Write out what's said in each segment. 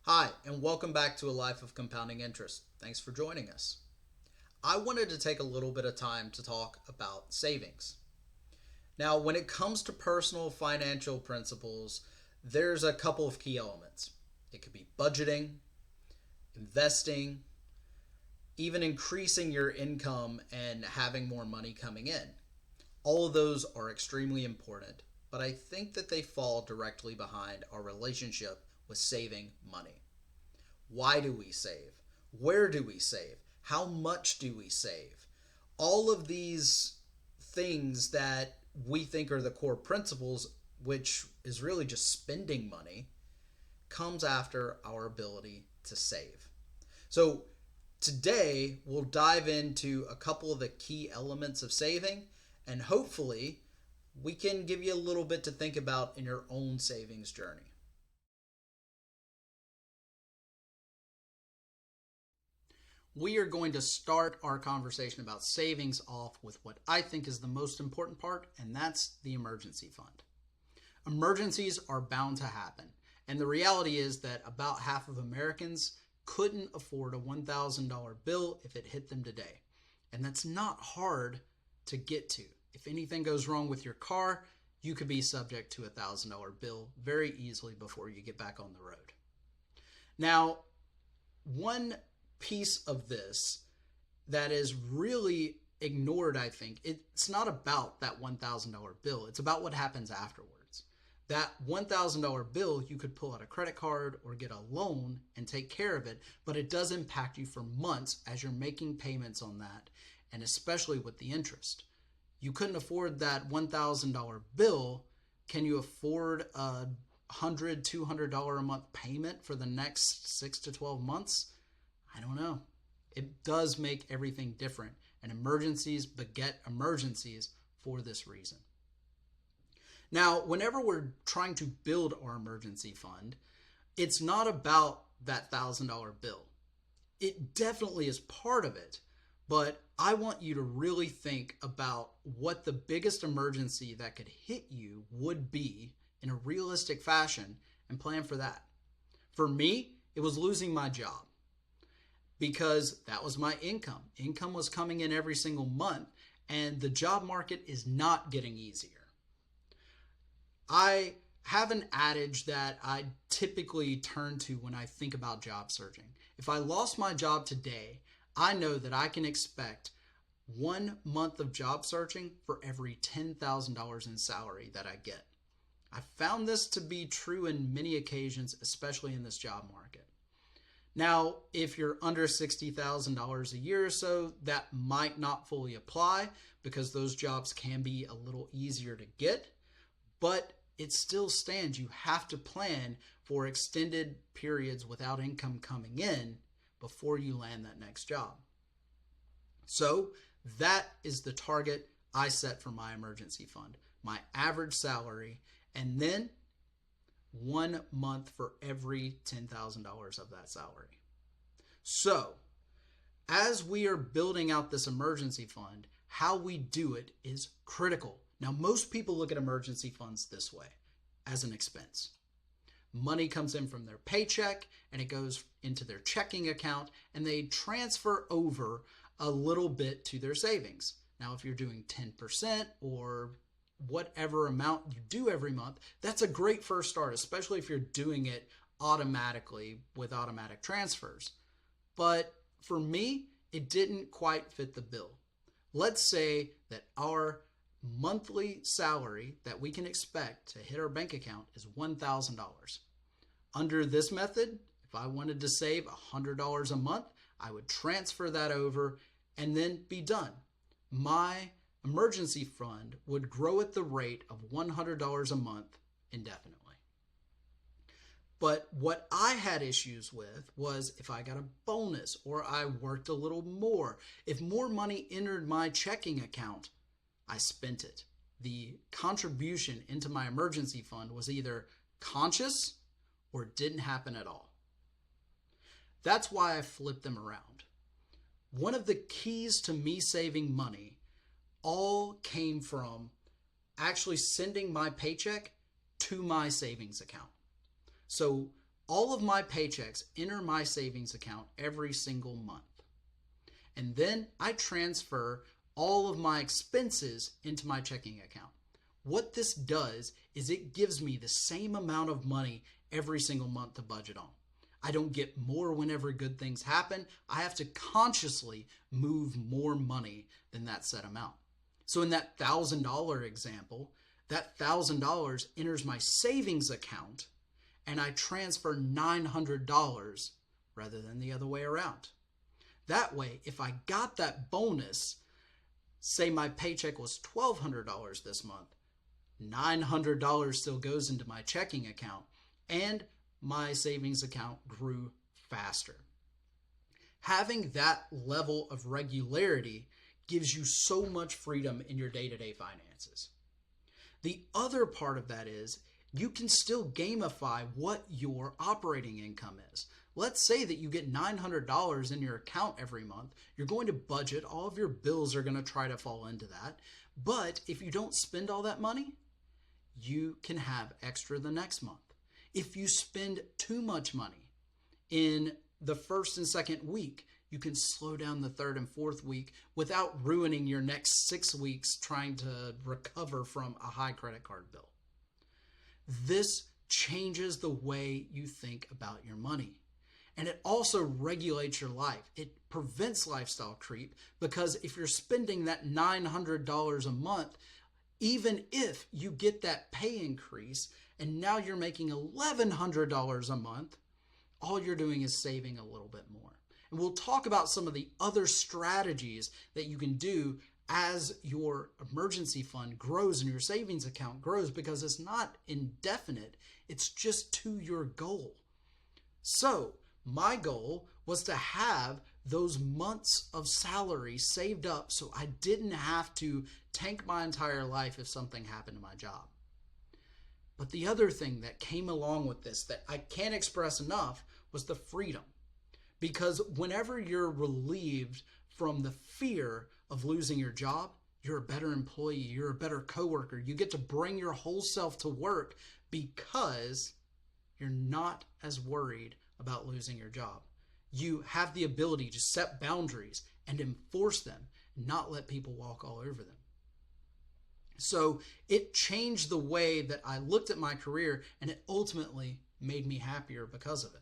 Hi, and welcome back to A Life of Compounding Interest. Thanks for joining us. I wanted to take a little bit of time to talk about savings. Now, when it comes to personal financial principles, there's a couple of key elements. It could be budgeting, investing, even increasing your income and having more money coming in. All of those are extremely important, but I think that they fall directly behind our relationship with saving money. Why do we save? Where do we save? How much do we save? All of these things that we think are the core principles, which is really just spending money, comes after our ability to save. So today we'll dive into a couple of the key elements of saving, and hopefully we can give you a little bit to think about in your own savings journey. We are going to start our conversation about savings off with what I think is the most important part, and that's the emergency fund. Emergencies are bound to happen, and the reality is that about half of Americans couldn't afford a $1,000 bill if it hit them today. And that's not hard to get to. If anything goes wrong with your car, you could be subject to a $1,000 bill very easily before you get back on the road. Now, one piece of this that is really ignored, I think, it's not about that $1,000 bill. It's about what happens afterwards. That $1,000 bill, you could pull out a credit card or get a loan and take care of it, but it does impact you for months as you're making payments on that, and especially with the interest. You couldn't afford that $1,000 bill. Can you afford a $100, $200 a month payment for the next 6 to 12 months? I don't know. It does make everything different, and emergencies beget emergencies for this reason. Now, whenever we're trying to build our emergency fund, it's not about that $1,000 bill. It definitely is part of it, but I want you to really think about what the biggest emergency that could hit you would be in a realistic fashion and plan for that. For me, it was losing my job, because that was my income. Income was coming in every single month, and the job market is not getting easier. I have an adage that I typically turn to when I think about job searching. If I lost my job today, I know that I can expect 1 month of job searching for every $10,000 in salary that I get. I found this to be true in many occasions, especially in this job market. Now, if you're under $60,000 a year or so, that might not fully apply because those jobs can be a little easier to get, but it still stands. You have to plan for extended periods without income coming in before you land that next job. So that is the target I set for my emergency fund, my average salary, and then 1 month for every $10,000 of that salary. So, as we are building out this emergency fund, how we do it is critical. Now, most people look at emergency funds this way, as an expense. Money comes in from their paycheck and it goes into their checking account, and they transfer over a little bit to their savings. Now, if you're doing 10% or whatever amount you do every month, that's a great first start, especially if you're doing it automatically with automatic transfers. But for me, it didn't quite fit the bill. Let's say that our monthly salary that we can expect to hit our bank account is $1,000. Under this method, if I wanted to save $100 a month, I would transfer that over and then be done. My emergency fund would grow at the rate of $100 a month indefinitely. But what I had issues with was if I got a bonus or I worked a little more. If more money entered my checking account, I spent it. The contribution into my emergency fund was either conscious or it didn't happen at all. That's why I flipped them around. One of the keys to me saving money all came from actually sending my paycheck to my savings account. So All of my paychecks enter my savings account every single month. And then I transfer all of my expenses into my checking account. What this does is it gives me the same amount of money every single month to budget on. I don't get more whenever good things happen. I have to consciously move more money than that set amount. So in that $1,000 example, that $1,000 enters my savings account and I transfer $900 rather than the other way around. That way, if I got that bonus, say my paycheck was $1,200 this month, $900 still goes into my checking account and my savings account grew faster. Having that level of regularity gives you so much freedom in your day-to-day finances. The other part of that is you can still gamify what your operating income is. Let's say that you get $900 in your account every month. You're going to budget. All of your bills are going to try to fall into that. But if you don't spend all that money, you can have extra the next month. If you spend too much money in the first and second week, you can slow down the third and fourth week without ruining your next 6 weeks trying to recover from a high credit card bill. This changes the way you think about your money. And it also regulates your life. It prevents lifestyle creep because if you're spending that $900 a month, even if you get that pay increase and now you're making $1,100 a month, all you're doing is saving a little bit more. And we'll talk about some of the other strategies that you can do as your emergency fund grows and your savings account grows, because it's not indefinite, it's just to your goal. So my goal was to have those months of salary saved up so I didn't have to tank my entire life if something happened to my job. But the other thing that came along with this that I can't express enough was the freedom. Because whenever you're relieved from the fear of losing your job, you're a better employee, you're a better coworker. You get to bring your whole self to work because you're not as worried about losing your job. You have the ability to set boundaries and enforce them, not let people walk all over them. So it changed the way that I looked at my career, and it ultimately made me happier because of it.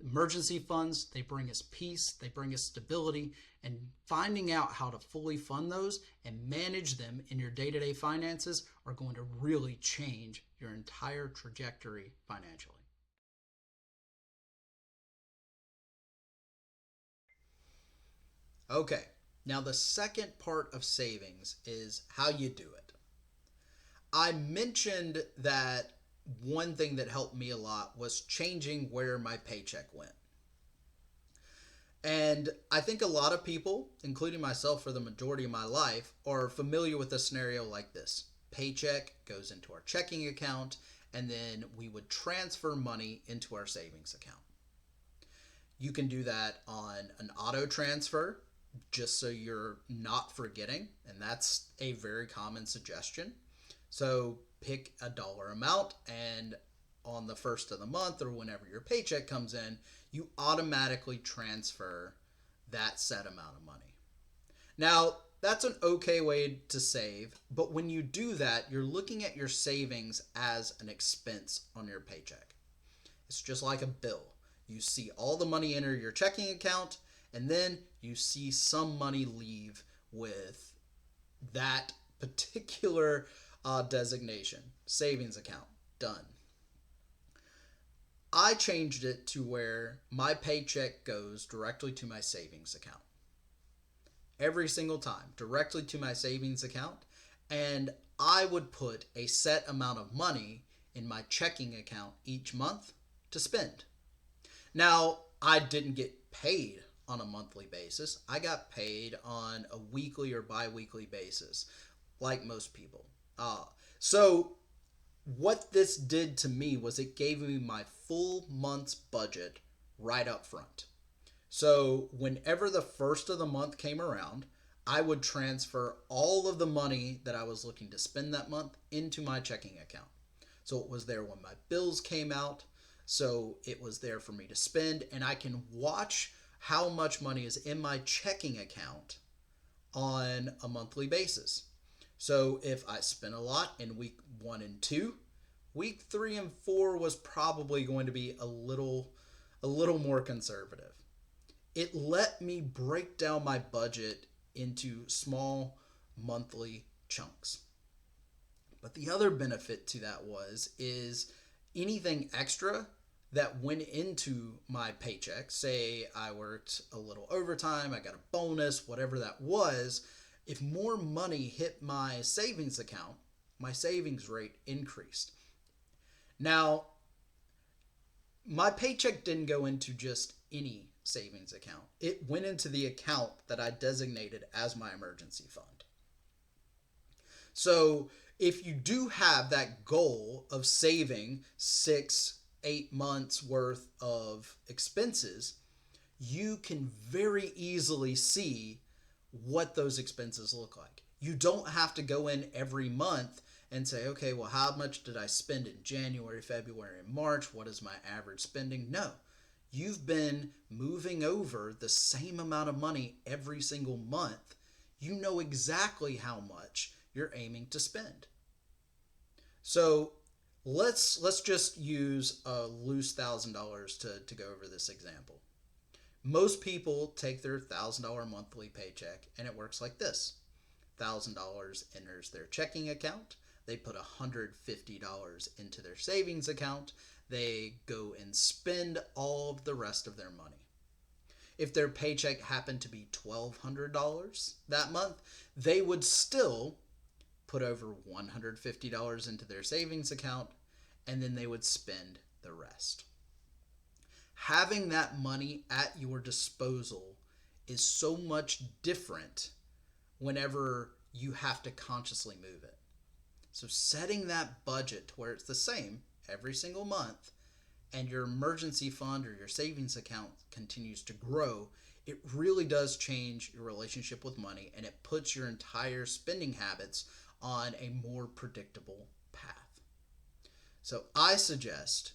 Emergency funds, they bring us peace, they bring us stability, and finding out how to fully fund those and manage them in your day-to-day finances are going to really change your entire trajectory financially. Okay, now the second part of savings is how you do it. I mentioned that one thing that helped me a lot was changing where my paycheck went. And I think a lot of people, including myself for the majority of my life, are familiar with a scenario like this. Paycheck goes into our checking account, and then we would transfer money into our savings account. You can do that on an auto transfer, just so you're not forgetting, and that's a very common suggestion. So pick a dollar amount, and on the first of the month or whenever your paycheck comes in, you automatically transfer that set amount of money. Now, that's an okay way to save, but when you do that, you're looking at your savings as an expense on your paycheck. It's just like a bill. You see all the money enter your checking account, and then you see some money leave with that particular designation. Savings account, done. I changed it to where my paycheck goes directly to my savings account. Every single time, directly to my savings account. And I would put a set amount of money in my checking account each month to spend. Now, I didn't get paid on a monthly basis. I got paid on a weekly or bi-weekly basis, like most people. So what this did to me was it gave me my full month's budget right up front. So whenever the first of the month came around, I would transfer all of the money that I was looking to spend that month into my checking account. So it was there when my bills came out. So it was there for me to spend, and I can watch how much money is in my checking account on a monthly basis. So if I spent a lot in week 1 and 2, week 3 and 4 was probably going to be a little more conservative. It let me break down my budget into small monthly chunks. But the other benefit to that is anything extra that went into my paycheck, say I worked a little overtime, I got a bonus, whatever that was, if more money hit my savings account, my savings rate increased. Now, my paycheck didn't go into just any savings account. It went into the account that I designated as my emergency fund. So if you do have that goal of saving 6, 8 months worth of expenses, you can very easily see what those expenses look like. You don't have to go in every month and say, okay, well, how much did I spend in January, February, and March? What is my average spending? No. You've been moving over the same amount of money every single month. You know exactly how much you're aiming to spend. So let's just use a loose $1,000 to go over this example. Most people take their $1,000 monthly paycheck and it works like this. $1,000 enters their checking account. They put $150 into their savings account. They go and spend all of the rest of their money. If their paycheck happened to be $1,200 that month, they would still put over $150 into their savings account, and then they would spend the rest. Having that money at your disposal is so much different whenever you have to consciously move it. So setting that budget to where it's the same every single month and your emergency fund or your savings account continues to grow, it really does change your relationship with money, and it puts your entire spending habits on a more predictable path. So I suggest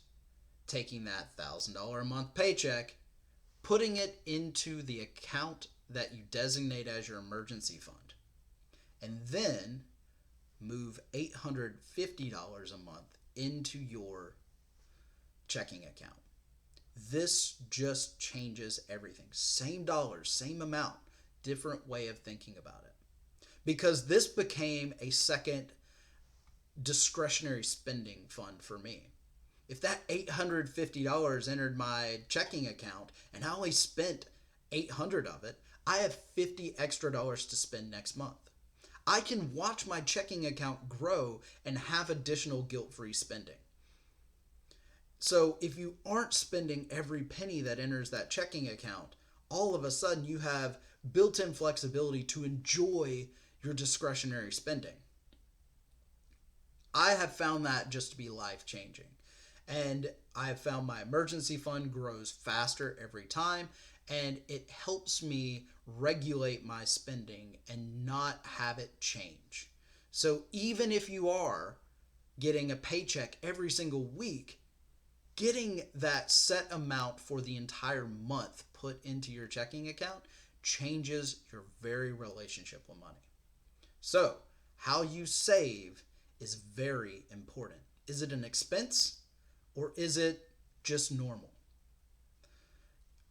taking that $1,000 a month paycheck, putting it into the account that you designate as your emergency fund, and then move $850 a month into your checking account. This just changes everything. Same dollars, same amount, different way of thinking about it. Because this became a second discretionary spending fund for me. If that $850 entered my checking account and I only spent $800 of it, I have $50 extra to spend next month. I can watch my checking account grow and have additional guilt-free spending. So if you aren't spending every penny that enters that checking account, all of a sudden you have built-in flexibility to enjoy your discretionary spending. I have found that just to be life-changing. And I have found my emergency fund grows faster every time, and it helps me regulate my spending and not have it change. So even if you are getting a paycheck every single week, getting that set amount for the entire month put into your checking account changes your very relationship with money. So how you save is very important. Is it an expense or is it just normal?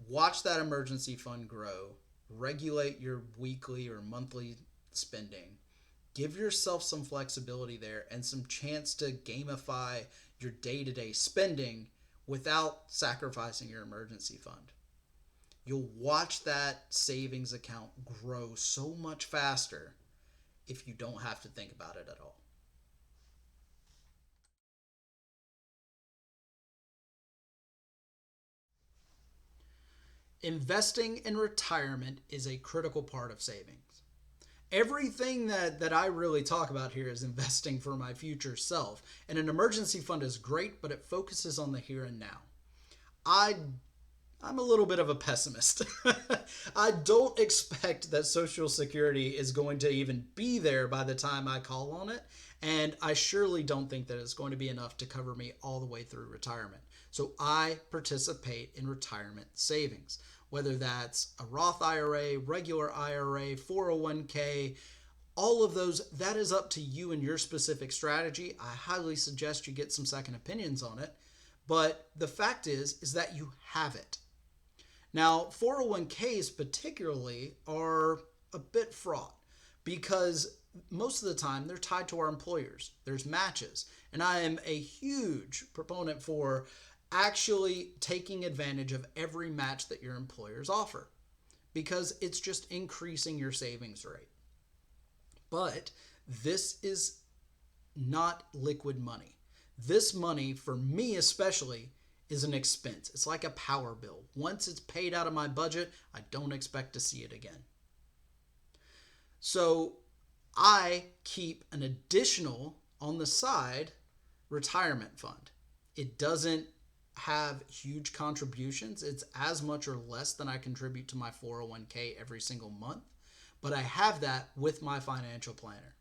Watch that emergency fund grow, regulate your weekly or monthly spending, give yourself some flexibility there and some chance to gamify your day-to-day spending without sacrificing your emergency fund. You'll watch that savings account grow so much faster if you don't have to think about it at all. Investing in retirement is a critical part of savings. Everything that I really talk about here is investing for my future self. And an emergency fund is great, but it focuses on the here and now. I'm a little bit of a pessimist. I don't expect that Social Security is going to even be there by the time I call on it. And I surely don't think that it's going to be enough to cover me all the way through retirement. So I participate in retirement savings, whether that's a Roth IRA, regular IRA, 401k, all of those. That is up to you and your specific strategy. I highly suggest you get some second opinions on it. But the fact is that you have it. Now, 401ks particularly are a bit fraught because most of the time they're tied to our employers. There's matches. And I am a huge proponent for actually taking advantage of every match that your employers offer because it's just increasing your savings rate. But this is not liquid money. This money, for me especially, is an expense. It's like a power bill. Once it's paid out of my budget, I don't expect to see it again. So I keep an additional, on the side, retirement fund. It doesn't have huge contributions. It's as much or less than I contribute to my 401k every single month, but I have that with my financial planner.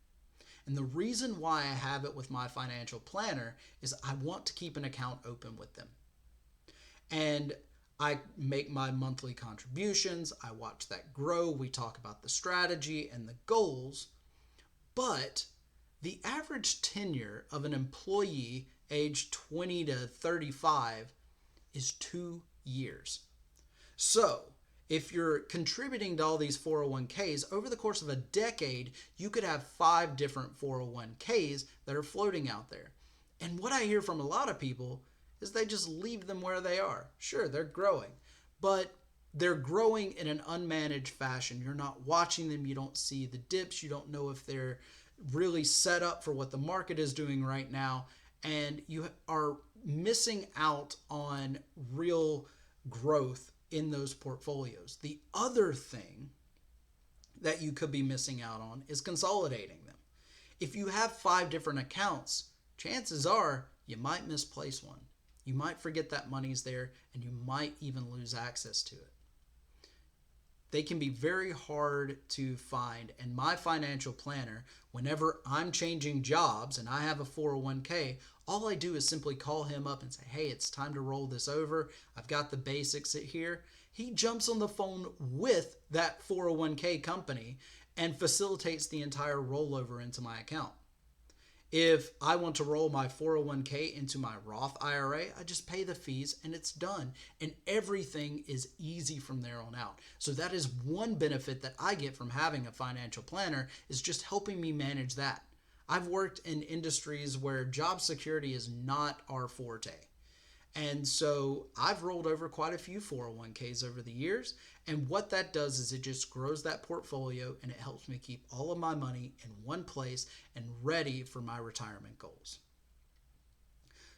And the reason why I have it with my financial planner is I want to keep an account open with them. And I make my monthly contributions. I watch that grow. We talk about the strategy and the goals. But the average tenure of an employee aged 20 to 35 is 2 years. So if you're contributing to all these 401ks, over the course of a decade, you could have 5 different 401ks that are floating out there. And what I hear from a lot of people is they just leave them where they are. Sure, they're growing, but they're growing in an unmanaged fashion. You're not watching them. You don't see the dips. You don't know if they're really set up for what the market is doing right now. And you are missing out on real growth in those portfolios. The other thing that you could be missing out on is consolidating them. If you have 5 different accounts, chances are you might misplace one. You might forget that money's there, and you might even lose access to it. They can be very hard to find, and my financial planner, whenever I'm changing jobs and I have a 401k, all I do is simply call him up and say, hey, it's time to roll this over. I've got the basics here. He jumps on the phone with that 401k company and facilitates the entire rollover into my account. If I want to roll my 401k into my Roth IRA, I just pay the fees and it's done. And everything is easy from there on out. So that is one benefit that I get from having a financial planner, is just helping me manage that. I've worked in industries where job security is not our forte. And so I've rolled over quite a few 401ks over the years. And what that does is it just grows that portfolio, and it helps me keep all of my money in one place and ready for my retirement goals.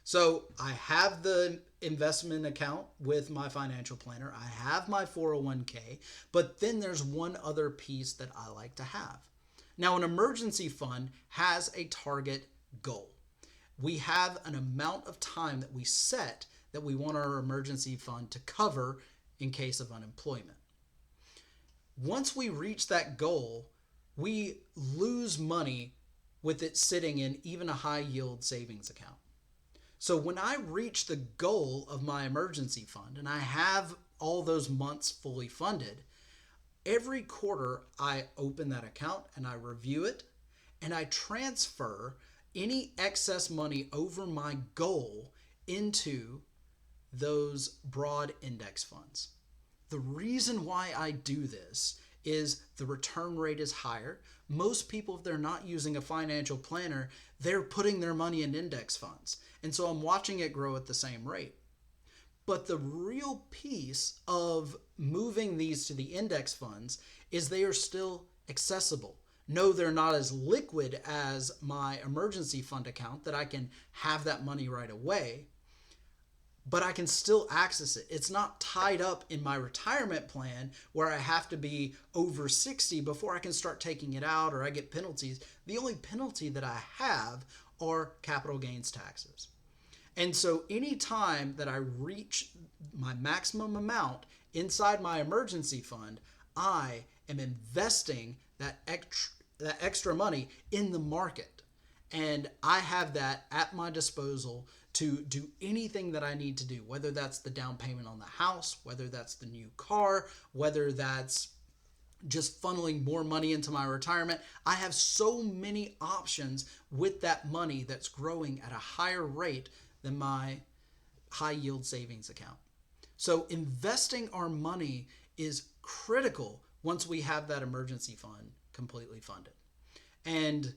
So I have the investment account with my financial planner. I have my 401k, but then there's one other piece that I like to have. Now, an emergency fund has a target goal. We have an amount of time that we set that we want our emergency fund to cover in case of unemployment. Once we reach that goal, we lose money with it sitting in even a high yield savings account. So when I reach the goal of my emergency fund and I have all those months fully funded, every quarter I open that account and I review it and I transfer any excess money over my goal into those broad index funds. The reason why I do this is the return rate is higher. Most people, if they're not using a financial planner, they're putting their money in index funds. And so I'm watching it grow at the same rate. But the real piece of moving these to the index funds is they are still accessible. No, they're not as liquid as my emergency fund account that I can have that money right away, but I can still access it. It's not tied up in my retirement plan where I have to be over 60 before I can start taking it out or I get penalties. The only penalty that I have are capital gains taxes. And so anytime that I reach my maximum amount inside my emergency fund, I am investing that extra money in the market. And I have that at my disposal to do anything that I need to do, whether that's the down payment on the house, whether that's the new car, whether that's just funneling more money into my retirement. I have so many options with that money that's growing at a higher rate than my high yield savings account. So investing our money is critical once we have that emergency fund completely funded. And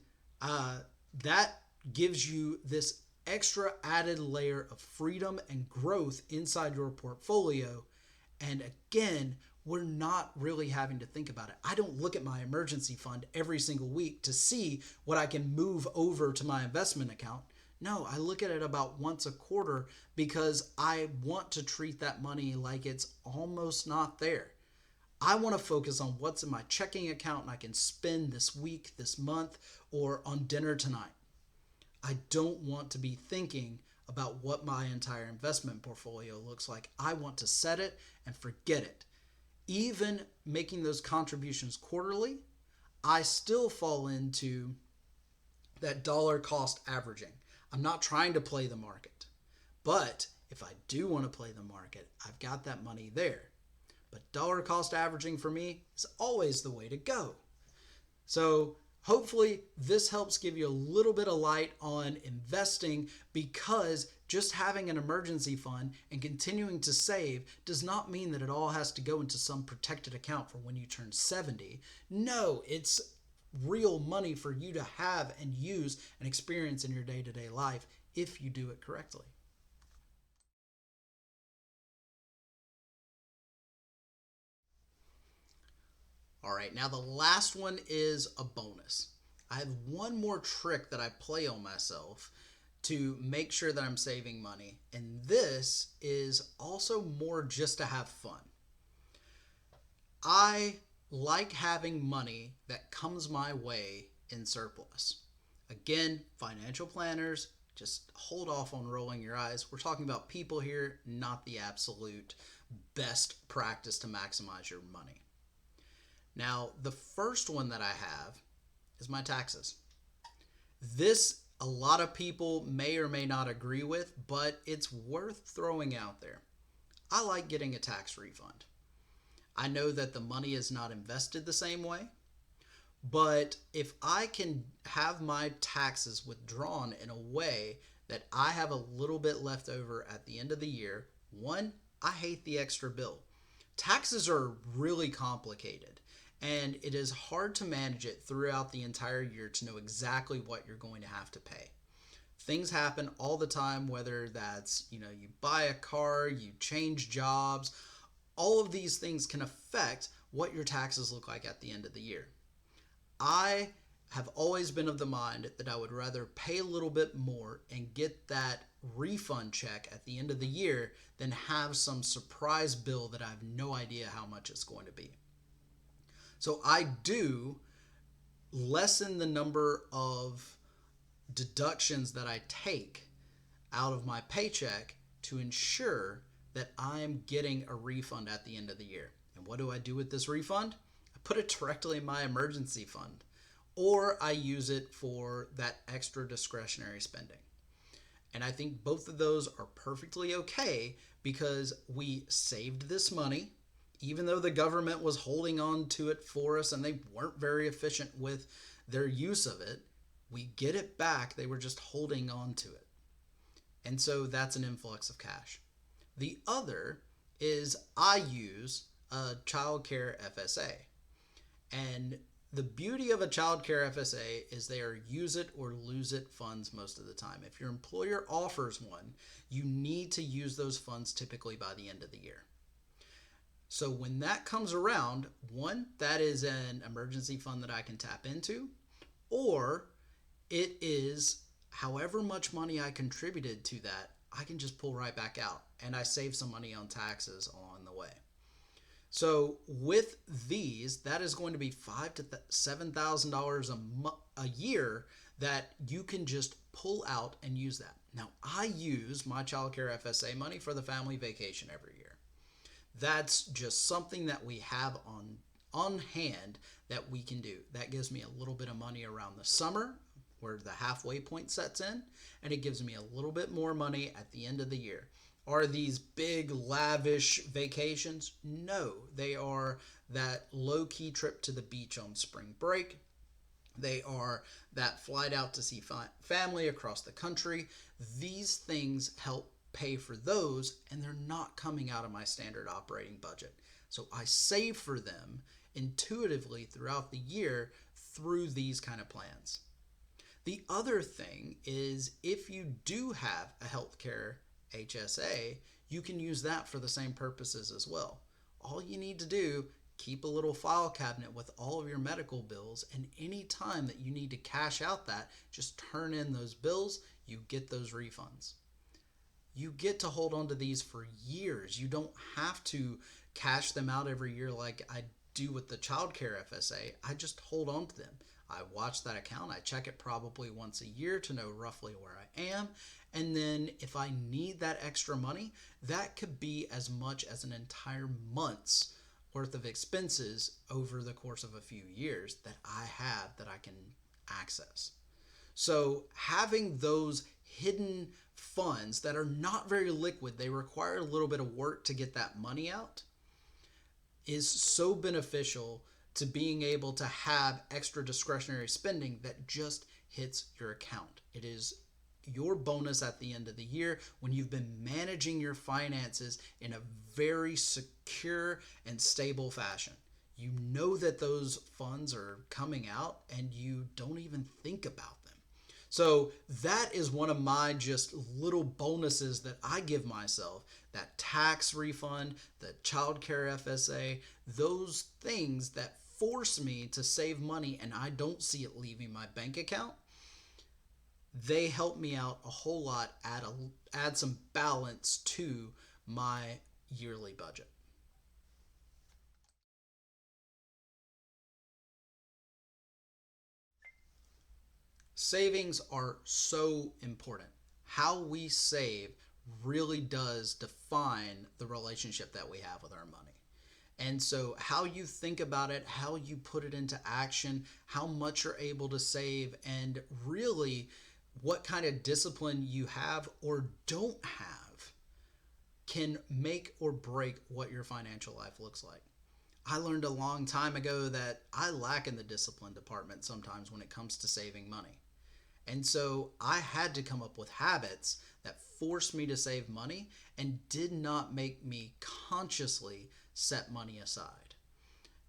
that gives you this extra added layer of freedom and growth inside your portfolio. And again, we're not really having to think about it. I don't look at my emergency fund every single week to see what I can move over to my investment account. No, I look at it about once a quarter because I want to treat that money like it's almost not there. I want to focus on what's in my checking account and I can spend this week, this month, or on dinner tonight. I don't want to be thinking about what my entire investment portfolio looks like. I want to set it and forget it. Even making those contributions quarterly, I still fall into that dollar cost averaging. I'm not trying to play the market, but if I do want to play the market, I've got that money there. But dollar cost averaging for me is always the way to go. So hopefully this helps give you a little bit of light on investing, because just having an emergency fund and continuing to save does not mean that it all has to go into some protected account for when you turn 70. No, it's real money for you to have and use and experience in your day-to-day life if you do it correctly. All right, now the last one is a bonus. I have one more trick that I play on myself to make sure that I'm saving money, and this is also more just to have fun. I like having money that comes my way in surplus. Again, financial planners, just hold off on rolling your eyes. We're talking about people here, not the absolute best practice to maximize your money. Now, the first one that I have is my taxes. This, a lot of people may or may not agree with, but it's worth throwing out there. I like getting a tax refund. I know that the money is not invested the same way, but if I can have my taxes withdrawn in a way that I have a little bit left over at the end of the year, one, I hate the extra bill. Taxes are really complicated, and it is hard to manage it throughout the entire year to know exactly what you're going to have to pay. Things happen all the time, whether that's, you buy a car, you change jobs. All of these things can affect what your taxes look like at the end of the year. I have always been of the mind that I would rather pay a little bit more and get that refund check at the end of the year than have some surprise bill that I have no idea how much it's going to be. So I do lessen the number of deductions that I take out of my paycheck to ensure that I'm getting a refund at the end of the year. And what do I do with this refund? I put it directly in my emergency fund, or I use it for that extra discretionary spending. And I think both of those are perfectly okay because we saved this money, even though the government was holding on to it for us and they weren't very efficient with their use of it. We get it back. They were just holding on to it. And so that's an influx of cash. The other is I use a child care FSA. And the beauty of a child care FSA is they are use it or lose it funds most of the time. If your employer offers one, you need to use those funds typically by the end of the year. So when that comes around, one, that is an emergency fund that I can tap into, or it is however much money I contributed to that, I can just pull right back out, and I save some money on taxes along the way. So with these, that is going to be $5,000 to $7,000 a year that you can just pull out and use that. Now, I use my child care FSA money for the family vacation every year. That's just something that we have on hand that we can do. That gives me a little bit of money around the summer, where the halfway point sets in, and it gives me a little bit more money at the end of the year. Are these big, lavish vacations? No, they are that low-key trip to the beach on spring break. They are that flight out to see family across the country. These things help pay for those, and they're not coming out of my standard operating budget. So I save for them intuitively throughout the year through these kind of plans. The other thing is if you do have a healthcare HSA, you can use that for the same purposes as well. All you need to do, keep a little file cabinet with all of your medical bills, and any time that you need to cash out that, just turn in those bills, you get those refunds. You get to hold on to these for years. You don't have to cash them out every year like I do with the childcare FSA. I just hold on to them. I watch that account. I check it probably once a year to know roughly where I am. And then if I need that extra money, that could be as much as an entire month's worth of expenses over the course of a few years that I have that I can access. So having those hidden funds that are not very liquid, they require a little bit of work to get that money out, is so beneficial to being able to have extra discretionary spending that just hits your account. It is your bonus at the end of the year when you've been managing your finances in a very secure and stable fashion. You know that those funds are coming out and you don't even think about them. So that is one of my just little bonuses that I give myself. That tax refund, the childcare FSA, those things that force me to save money and I don't see it leaving my bank account, they help me out a whole lot, add some balance to my yearly budget. Savings are so important. How we save really does define the relationship that we have with our money. And so how you think about it, how you put it into action, how much you're able to save, and really what kind of discipline you have or don't have can make or break what your financial life looks like. I learned a long time ago that I lack in the discipline department sometimes when it comes to saving money. And so I had to come up with habits that forced me to save money and did not make me consciously set money aside.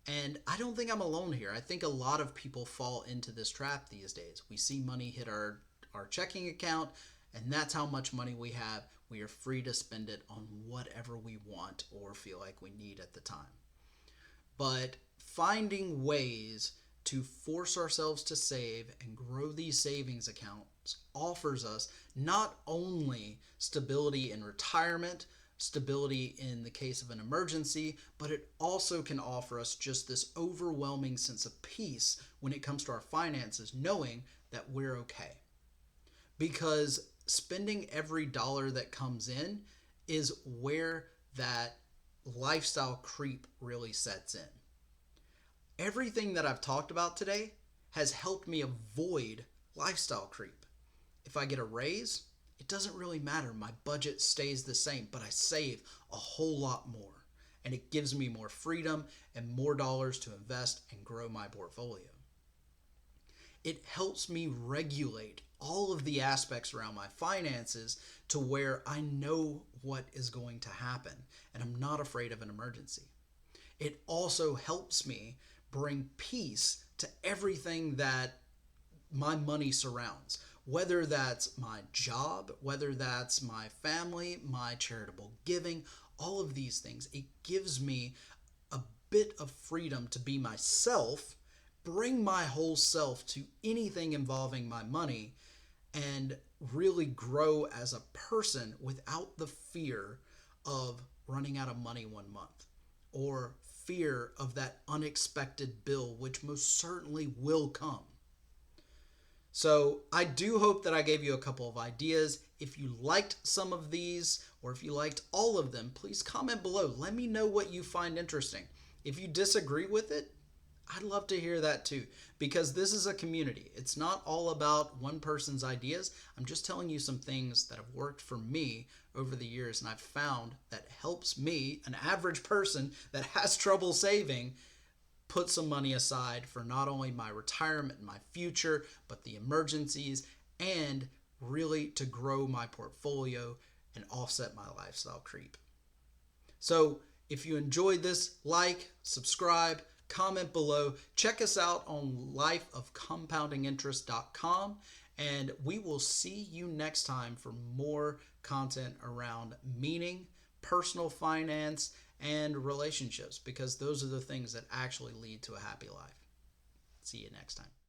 And I don't think I'm alone here. I think a lot of people fall into this trap these days. We see money hit our checking account, and that's how much money we have. We are free to spend it on whatever we want or feel like we need at the time. But finding ways to force ourselves to save and grow these savings accounts offers us not only stability in retirement, stability in the case of an emergency, but it also can offer us just this overwhelming sense of peace when it comes to our finances, knowing that we're okay. Because spending every dollar that comes in is where that lifestyle creep really sets in. Everything that I've talked about today has helped me avoid lifestyle creep. If I get a raise, it doesn't really matter. My budget stays the same, but I save a whole lot more. And it gives me more freedom and more dollars to invest and grow my portfolio. It helps me regulate all of the aspects around my finances to where I know what is going to happen and I'm not afraid of an emergency. It also helps me bring peace to everything that my money surrounds, whether that's my job, whether that's my family, my charitable giving, all of these things. It gives me a bit of freedom to be myself, bring my whole self to anything involving my money, and really grow as a person without the fear of running out of money one month or fear of that unexpected bill, which most certainly will come. So I do hope that I gave you a couple of ideas. If you liked some of these or if you liked all of them, please comment below. Let me know what you find interesting. If you disagree with it, I'd love to hear that too, because this is a community. It's not all about one person's ideas. I'm just telling you some things that have worked for me over the years, and I've found that helps me, an average person that has trouble saving, put some money aside for not only my retirement and my future, but the emergencies, and really to grow my portfolio and offset my lifestyle creep. So if you enjoyed this, like, subscribe, comment below. Check us out on lifeofcompoundinginterest.com, and we will see you next time for more content around meaning, personal finance, and relationships, because those are the things that actually lead to a happy life. See you next time.